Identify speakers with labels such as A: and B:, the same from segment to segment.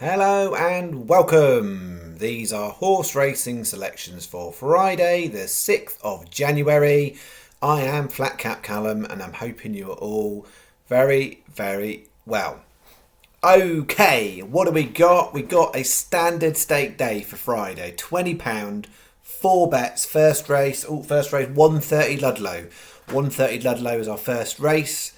A: Hello and welcome. These are horse racing selections for Friday, the 6th of January. I am Flat Cap Callum and I'm hoping you are all very, very well. Okay, what do we got? We got a standard stake day for Friday. £20, 4 bets, first race, 130 Ludlow. 130 Ludlow is our first race.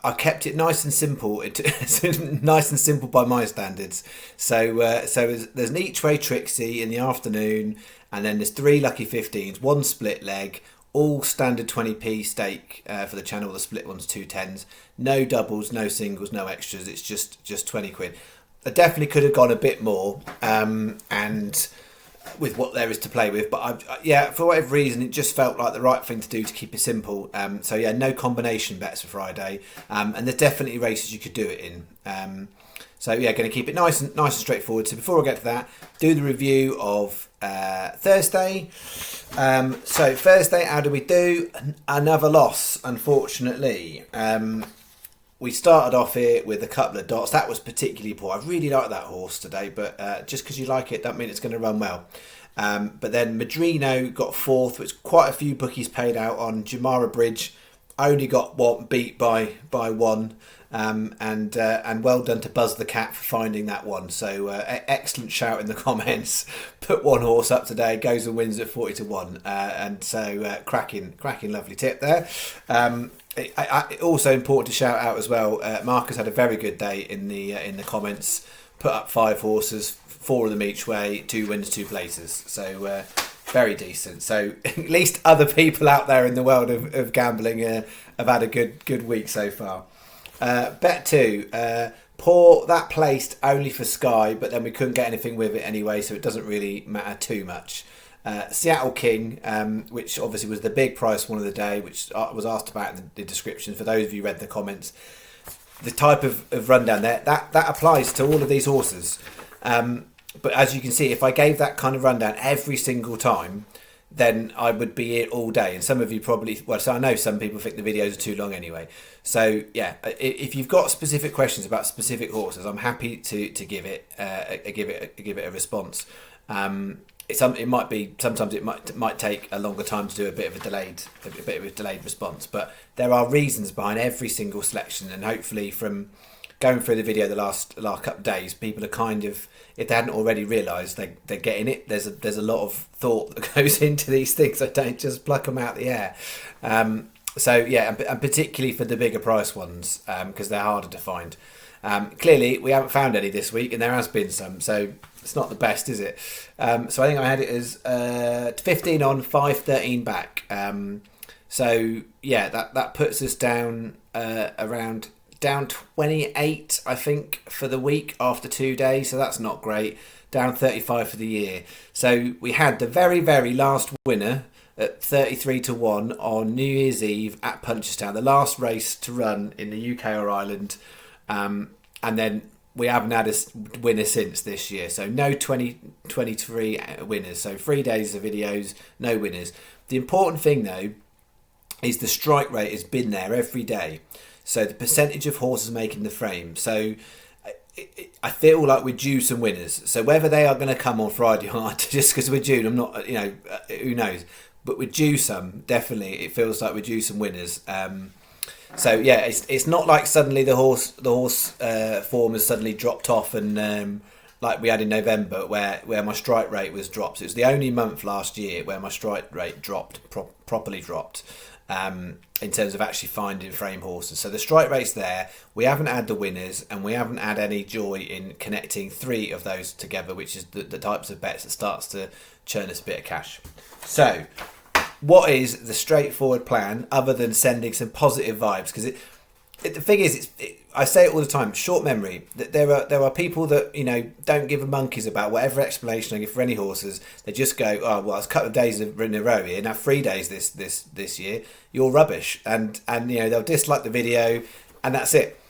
A: I kept it nice and simple. It's nice and simple by my standards. So there's an each way trixie in the afternoon, and then there's 3 lucky 15s, 1 split leg, all standard 20p stake for the channel. The split one's 2 10s. No doubles, no singles, no extras. It's just 20 quid. I definitely could have gone a bit more, and with what there is to play with, but for whatever reason it just felt like the right thing to do to keep it simple. No combination bets for Friday, and there's definitely races you could do it in. Going to keep it nice and straightforward. So before I get to that, do the review of Thursday. Thursday, how do we do? Another loss, unfortunately. We started off here with a couple of dots. That was particularly poor. I really like that horse today, but just because you like it, don't mean it's going to run well. But then Madrino got 4th, which quite a few bookies paid out on. Jamara Bridge only got beat by 1. And well done to Buzz the Cat for finding that one. So excellent shout in the comments. Put one horse up today, goes and wins at 40-1. Cracking, lovely tip there. Also important to shout out as well. Marcus had a very good day in the comments. Put up 5 horses, 4 of them each way, 2 wins, 2 places. So very decent. So at least other people out there in the world of gambling have had a good week so far. Bet 2. Poor, that placed only for Sky, but then we couldn't get anything with it anyway, so it doesn't really matter too much. Seattle King, which obviously was the big price one of the day, which was asked about in the description. For those of you who read the comments, the type of rundown there, that applies to all of these horses. But as you can see, if I gave that kind of rundown every single time, then I would be here all day. And some of you probably, so I know some people think the videos are too long anyway. So yeah, if you've got specific questions about specific horses, I'm happy to give it a response. It might be, sometimes it might take a longer time to do a bit of a delayed response, but there are reasons behind every single selection, and hopefully from going through the video the last couple of days, people are kind of, if they hadn't already realised, they're getting it. There's a lot of thought that goes into these things. I don't just pluck them out the air. And particularly for the bigger price ones, because they're harder to find. Clearly, we haven't found any this week, and there has been some, so it's not the best, is it? So I think I had it as 15 on, 5-13 back. That puts us down down 28, I think, for the week after 2 days, so that's not great. Down 35 for the year. So we had the very, very last winner at 33-1 on New Year's Eve at Punchestown, the last race to run in the UK or Ireland, and then we haven't had a winner since this year, so no 2023 winners. So 3 days of videos, no winners. The important thing though is the strike rate has been there every day. So the percentage of horses making the frame. So I feel like we're due some winners. So whether they are going to come on Friday or not, just because we're due, I'm not, who knows. But we're due some, definitely. It feels like we're due some winners. It's not like suddenly the horse form has suddenly dropped off, and like we had in November where my strike rate was dropped. It was the only month last year where my strike rate properly dropped. In terms of actually finding frame horses. So the strike rate's there. We haven't had the winners, and we haven't had any joy in connecting 3 of those together, which is the types of bets that starts to churn us a bit of cash. So what is the straightforward plan other than sending some positive vibes? Because the thing is, I say it all the time, short memory. That there are people that don't give a monkeys about whatever explanation I give for any horses. They just go, oh well, it's a couple of days in a row here. Now 3 days this year, you're rubbish, and they'll dislike the video, and that's it.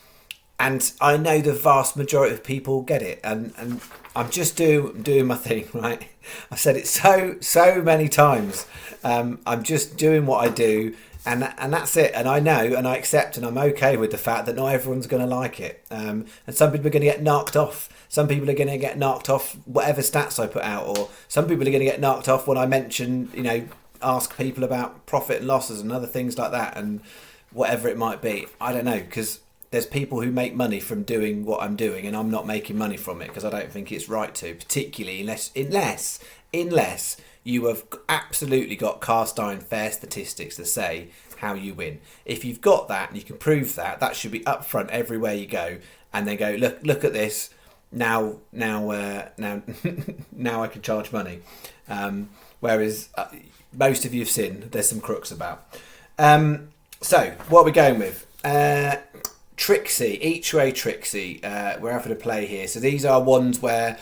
A: And I know the vast majority of people get it, and I'm just doing my thing, right? I've said it so many times. I'm just doing what I do, And that's it. And I know, and I accept, and I'm okay with the fact that not everyone's going to like it. And some people are going to get knocked off. Some people are going to get knocked off whatever stats I put out, or some people are going to get knocked off when I mention, ask people about profit and losses and other things like that, and whatever it might be. I don't know, because there's people who make money from doing what I'm doing, and I'm not making money from it because I don't think it's right to, particularly unless you have absolutely got cast iron fair statistics to say how you win. If you've got that and you can prove that, that should be up front everywhere you go, and they go, look at this. Now, now I can charge money. Whereas most of you've seen there's some crooks about. So what are we going with? Trixie, each way Trixie. We're having a play here. So these are ones where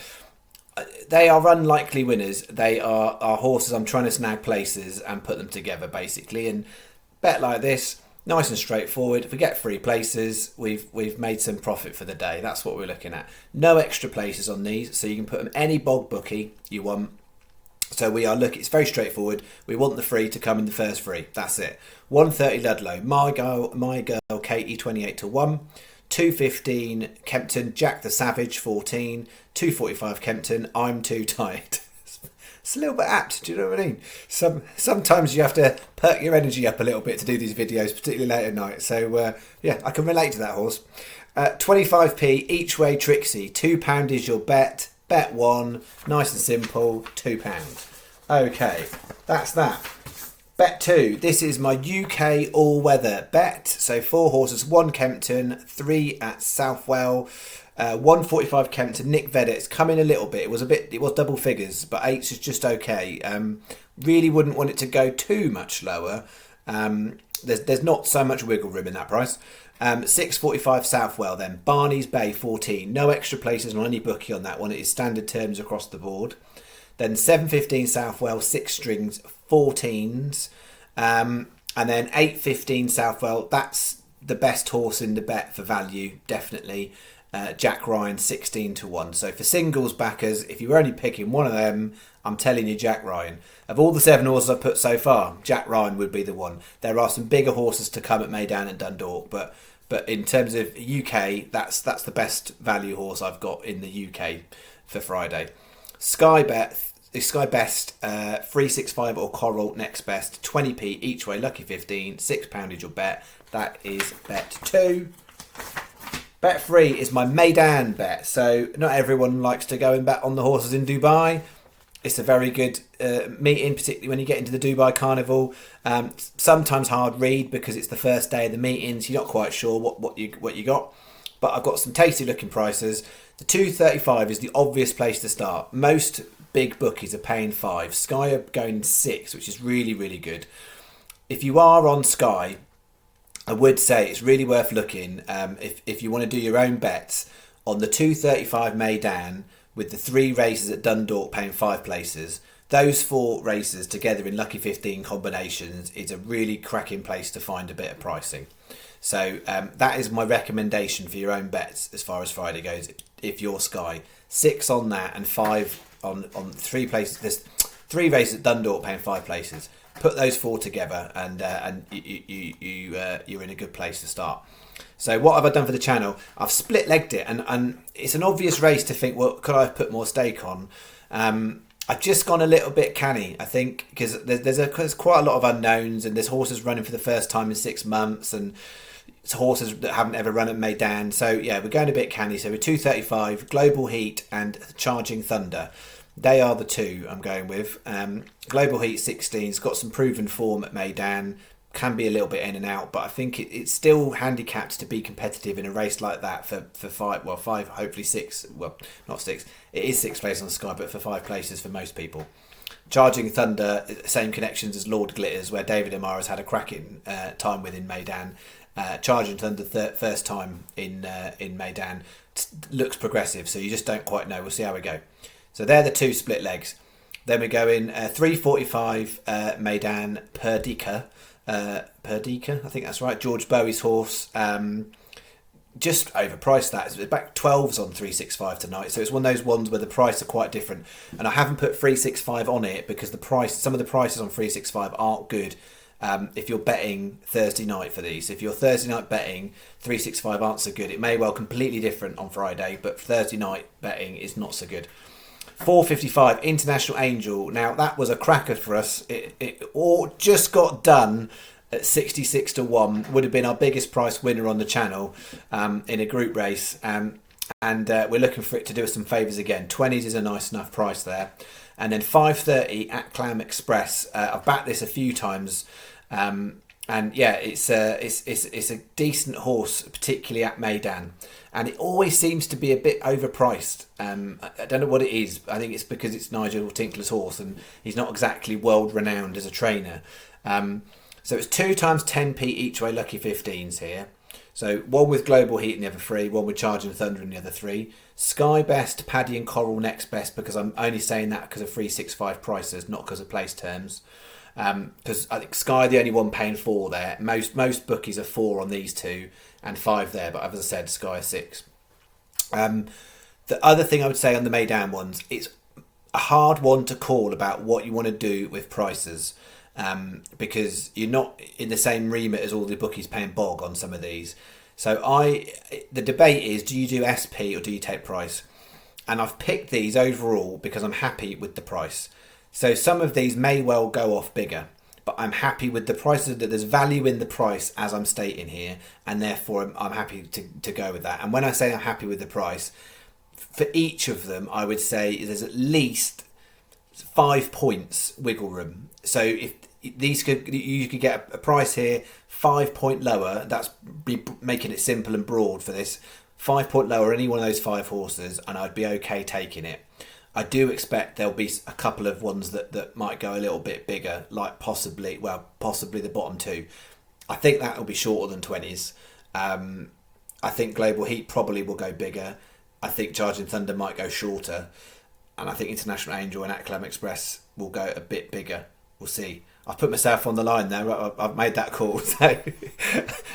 A: they are unlikely winners. They are horses I'm trying to snag places and put them together, basically. And bet like this, nice and straightforward. If we get 3 places, we've made some profit for the day. That's what we're looking at. No extra places on these, so you can put them any bog bookie you want. So we are looking, it's very straightforward. We want the 3 to come in the first 3. That's it. 130 Ludlow, my girl Katie 28 to 1. 215 Kempton, Jack the Savage 14. 245 Kempton, I'm too tired. It's a little bit apt, do you know what I mean? Sometimes you have to perk your energy up a little bit to do these videos, particularly late at night. So yeah, I can relate to that horse. 25p each way Trixie, £2 is your bet. Bet 1, nice and simple, £2. Okay, that's that. Bet 2, this is my UK all-weather bet. So 4 horses, 1 Kempton, 3 at Southwell, 145 Kempton, Nick Veddet's come in a little bit. It was double figures, but 8s is just okay. Really wouldn't want it to go too much lower. There's not so much wiggle room in that price. 645 Southwell then. Barney's Bay 14. No extra places on any bookie on that one. It is standard terms across the board. Then 715 Southwell, 6 strings, 14s. And then 815 Southwell. That's the best horse in the bet for value, definitely. Jack Ryan 16 to 1. So for singles backers, if you were only picking one of them, I'm telling you Jack Ryan. Of all the 7 horses I've put so far, Jack Ryan would be the one. There are some bigger horses to come at Meydan and Dundalk, but in terms of UK, that's the best value horse I've got in the UK for Friday. Sky Best 365 or Coral next best, 20p each way, lucky 15, £6 is your bet. That is bet 2. Bet 3 is my Meydan bet. So not everyone likes to go and bet on the horses in Dubai. It's a very good meeting, particularly when you get into the Dubai Carnival. Sometimes hard read because it's the first day of the meetings. You're not quite sure what you got. But I've got some tasty looking prices. The 235 is the obvious place to start. Most big bookies are paying 5. Sky are going 6, which is really, really good. If you are on Sky, I would say it's really worth looking if you want to do your own bets on the 235 Meydan with the 3 races at Dundalk paying 5 places. Those 4 races together in lucky 15 combinations is a really cracking place to find a bit of pricing. So that is my recommendation for your own bets as far as Friday goes. If you're Sky, 6 on that and 5 on 3 places. There's 3 races at Dundalk paying 5 places. Put those 4 together and you're in a good place to start. So what have I done for the channel? I've split-legged it, and it's an obvious race to think, well, could I have put more stake on? I've just gone a little bit canny, I think, because there's quite a lot of unknowns, and there's horses running for the first time in 6 months, and it's horses that haven't ever run at Meydan. So yeah, we're going a bit canny. So we're 235, Global Heat and Charging Thunder. They are the 2 I'm going with. Global Heat 16's got some proven form at Meydan. Can be a little bit in and out, but I think it's still handicapped to be competitive in a race like that for 5, hopefully 6, well, not 6. It is 6 places on Sky, but for 5 places for most people. Charging Thunder, same connections as Lord Glitters, where David Amar has had a cracking time with in Meydan. Charging Thunder, first time in Meydan, looks progressive, so you just don't quite know. We'll see how we go. So they're the 2 split legs. Then we go in 345 Meydan Perdika. Perdika, I think that's right. George Bowie's horse. Just overpriced that. It's back 12s on 365 tonight. So it's one of those ones where the price are quite different. And I haven't put 365 on it because some of the prices on 365 aren't good. if you're betting Thursday night for these. If you're Thursday night betting, 365 aren't so good. It may well completely different on Friday, but Thursday night betting is not so good. 4.55 International Angel. Now that was a cracker for us. It all just got done at 66 to 1. Would have been our biggest price winner on the channel in a group race. And we're looking for it to do us some favours again. 20s is a nice enough price there. And then 5.30 at Clam Express. I've backed this a few times. And yeah, it's a decent horse, particularly at Meydan, and it always seems to be a bit overpriced. I don't know what it is. I think it's because it's Nigel Tinkler's horse, and he's not exactly world renowned as a trainer. So it's 2 times 10p each way, lucky 15s here. So one with Global Heat and the other 3, one with Charging Thunder and the other 3. Sky best, Paddy and Coral next best, because I'm only saying that because of 365 prices, not because of place terms. Because I think Sky the only one paying 4 there. Most bookies are 4 on these 2 and 5 there, but as I said, Sky are 6. The other thing I would say on the Meydan ones, it's a hard one to call about what you want to do with prices, because you're not in the same remit as all the bookies paying bog on some of these. So the debate is, do you do SP or do you take price? And I've picked these overall because I'm happy with the price. So some of these may well go off bigger, but I'm happy with the prices. That there's value in the price, as I'm stating here, and therefore I'm happy to go with that. And when I say I'm happy with the price, for each of them, I would say there's at least 5 points wiggle room. So if you could get a price here 5 point lower, that's making it simple and broad for this. 5 point lower, any one of those 5 horses, and I'd be okay taking it. I do expect there'll be a couple of ones that might go a little bit bigger, like possibly the bottom 2. I think that will be shorter than 20s. I think Global Heat probably will go bigger. I think Charging Thunder might go shorter. And I think International Angel and At Clam Express will go a bit bigger. We'll see. I've put myself on the line there. I've made that call. So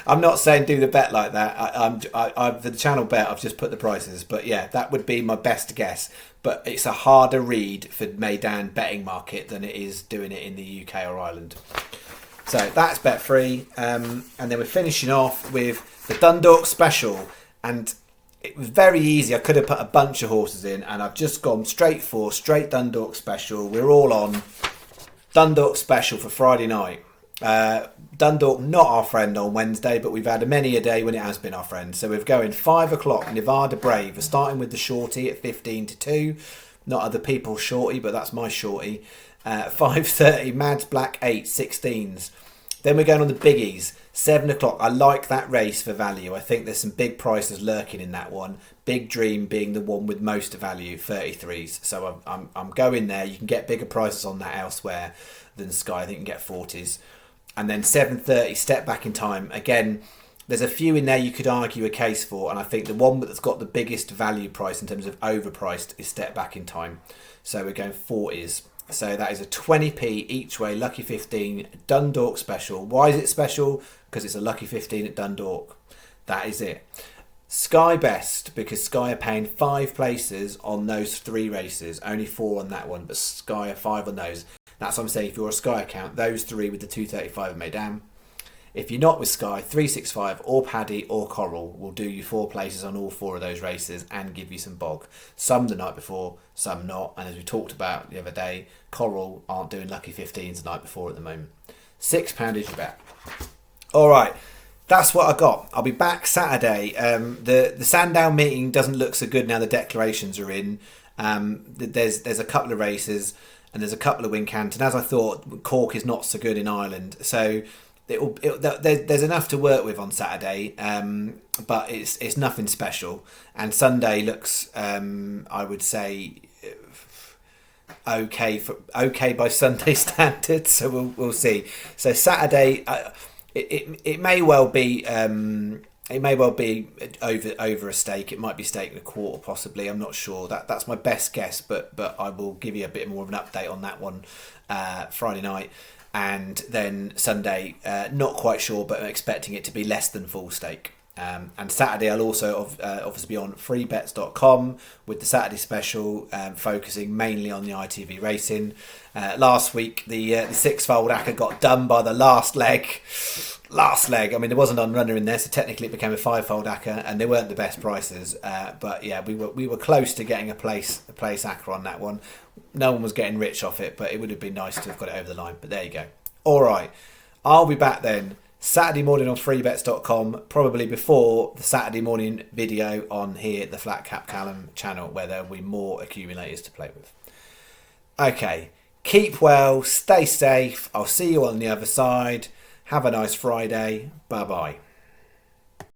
A: I'm not saying do the bet like that. For the channel bet, I've just put the prices. But yeah, that would be my best guess. But it's a harder read for Meydan betting market than it is doing it in the UK or Ireland. So that's bet free. And then we're finishing off with the Dundalk Special. And it was very easy. I could have put a bunch of horses in, and I've just gone straight Dundalk Special. We're all on Dundalk Special for Friday night. Dundalk not our friend on Wednesday, but we've had many a day when it has been our friend. So we're going 5 o'clock Nevada Brave. We're starting with the shorty at 15 to 2. Not other people's shorty, but that's my shorty. 5.30 Mads Black 8 16s. Then we're going on the biggies. 7 o'clock. I like that race for value. I think there's some big prices lurking in that one. Big Dream being the one with most value, 33s. So I'm going there. You can get bigger prices on that elsewhere than Sky. I think you can get 40s. And then 7.30 Step Back in Time. Again, there's a few in there you could argue a case for, and I think the one that's got the biggest value price in terms of overpriced is Step Back in Time. So we're going 40s. So that is a 20p each way, lucky 15, Dundalk Special. Why is it special? Because it's a lucky 15 at Dundalk. That is it. Sky Best, because Sky are paying 5 places on those 3 races. Only 4 on that one, but Sky are 5 on those. That's what I'm saying. If you're a Sky account, those 3 with the 235 of Meydan. If you're not with Sky, 365 or Paddy or Coral will do you 4 places on all 4 of those races and give you some bog. Some the night before, some not. And as we talked about the other day, Coral aren't doing lucky 15s the night before at the moment. £6 is your bet. All right, that's what I got. I'll be back Saturday. The Sandown meeting doesn't look so good now the declarations are in. There's a couple of races and there's a couple of Wincanton. As I thought, Cork is not so good in Ireland. So there's enough to work with on Saturday, but it's nothing special. And Sunday looks, I would say, okay by Sunday standards. So we'll see. So Saturday, it may well be over a stake. It might be stake and a quarter, possibly. I'm not sure. That's my best guess, but I will give you a bit more of an update on that one Friday night. And then Sunday, not quite sure, but I'm expecting it to be less than full stake. And Saturday I'll also obviously be on freebets.com with the Saturday special, focusing mainly on the ITV racing. Last week the six-fold acca got done by the last leg. I mean, there was an unrunner in there, so technically it became a five-fold acca, and they weren't the best prices. But yeah, we were close to getting a place acca on that one. No one was getting rich off it, but it would have been nice to have got it over the line. But there you go. All right, I'll be back then Saturday morning on freebets.com, probably before the Saturday morning video on here, the Flat Cap Callum channel, where there will be more accumulators to play with. Okay, keep well, stay safe. I'll see you on the other side. Have a nice Friday. Bye-bye.